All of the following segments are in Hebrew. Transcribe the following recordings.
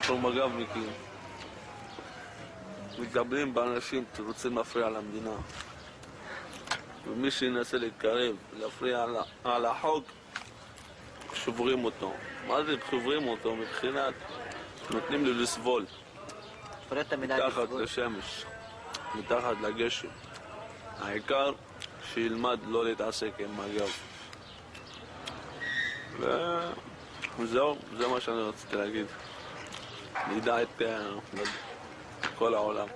כל מג"בניקים מתגברים באנשים שרוצים להפריע למדינה. ומי שינסה להתקרב, להפריע על החוק, שוברים אותו. מה זה שוברים אותו? מבחינת נותנים לי לסבול. מתחת לשמש, מתחת לגשם. העיקר שילמד לא להתעסק עם מג"ב. וזהו, זה מה שאני רציתי להגיד. לידע את כל העולם.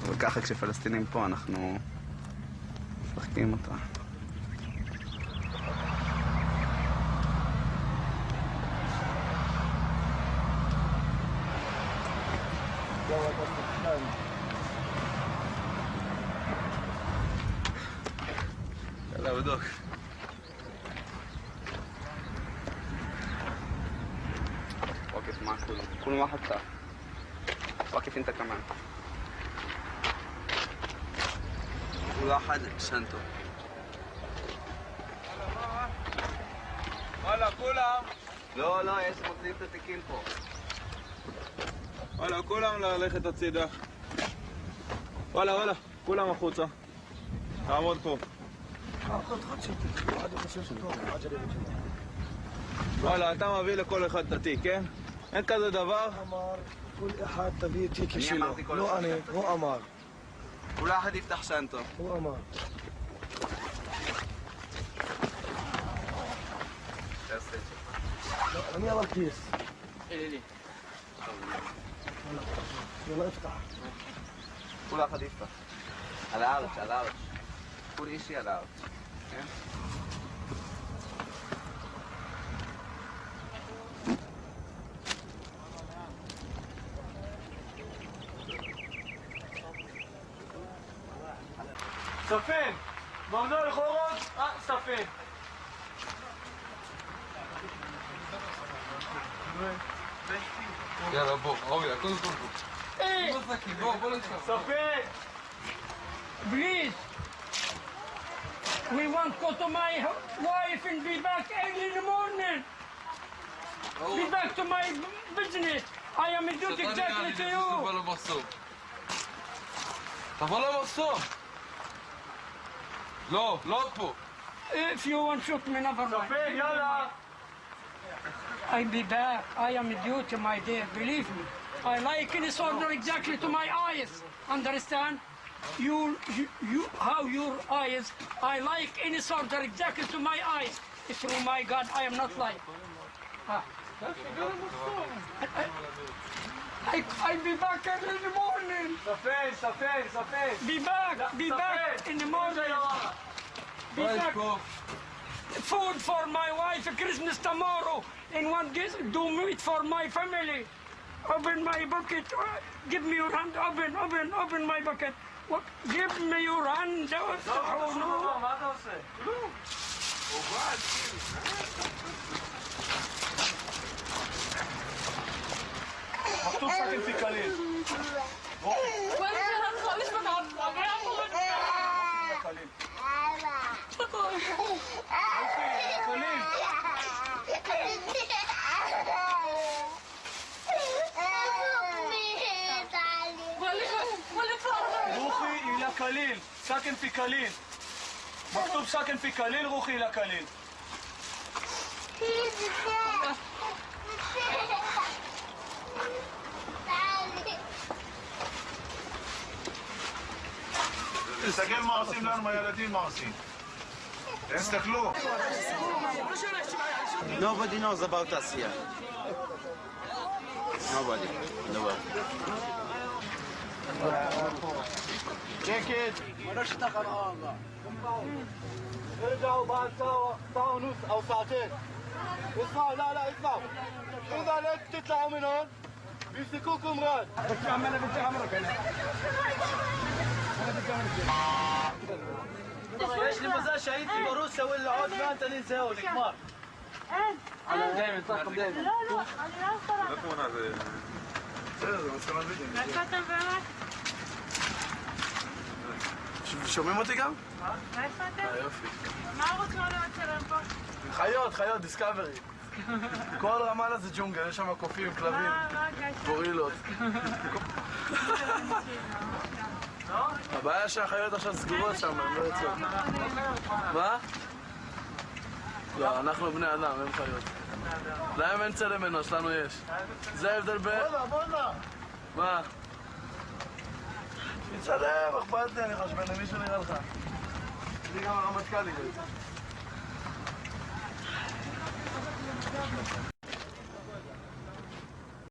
וככה כשפלסטינים פה אנחנו משחקים אותה. يلا بدوك واقف مع كل واحد صح واقف انت كمان كل واحد شنطه וואלה, כולם! לא, יש מוציאים את התיקים פה. וואלה, כולם ללכת הצידה. וואלה, כולם החוצה. תעמוד פה. וואלה, אתה מביא לכל אחד את התיק, כן? אין כזה דבר? אמר, כל אחד תביא תיק שלו. לא אני, הוא אמר. כל אחד יפתח שנטו. הוא אמר. אני אבל כיס. לי. יאללה, יפתח. כל אחד יפתח. על הארץ. כל אישי על הארץ. כן? ספן! מרנוע לחורות! ספן! יאללה בוא, אוריה, קודם כל בוא. בוא לשם. ספן! Please, we want to go to my wife and be back early in the morning. Be back to my business. I am a duty exactly to you. תבוא למחסום. לא פה. If you want to shoot me, never mind. ספן, יאללה! I'll be back. I am a duty, my dear. Believe me. I like any soldier exactly to my eyes. Understand? How your eyes. I like any soldier exactly to my eyes. Through my God, I am not like. I'll be back early in the morning. ספן! Be back in the morning. Be back. Food for my wife, Christmas tomorrow, and one do meat for my family. Open my bucket. Give me your hand. Open my bucket. What? Give me your hand. מה אתה עושה? מכתוב סכן פיקלין. רוחי אילה קליל, סכן פיקלין. מכתוב סכן פיקלין, רוחי אילה קליל. תסתכל מה עושים לנו מהילדים, מה עושים. תסתכלו. Nobody knows about us here. Nobody. שקט. ارجعوا بعد ساعة ونص أو ساعتين. اسمعوا لا اسمعوا. إذا لك تطلعوا من هون بيمسكوكم راد. יש לי מזל שהייתי ברוסיה ولا עוד ما انت ننسى هون حمار. دايما طاقم دايما. لا אני לא יכולה. בסדר, זה מסקנה וידאו. איפה אתם באמת? שומעים אותי גם? איפה אתם? יופי. מה רוצים לצלם פה? חיות, דיסקאברי. כל רמאללה זה ג'ונגל, יש שם קופים, כלבים, מה הגשת? גורילות. הבעיה שהחיות עכשיו סגורות שם, הן לא יוצאות. מה? לא, אנחנו בני אדם, הם חיות. להם אין צלם אנוש, לנו יש. זה ההבדל ב... בואנה. מה? תצלם, אכפת לי, אני חשבן למי שנראה לך. לי גם הרמטכ"ל יראה.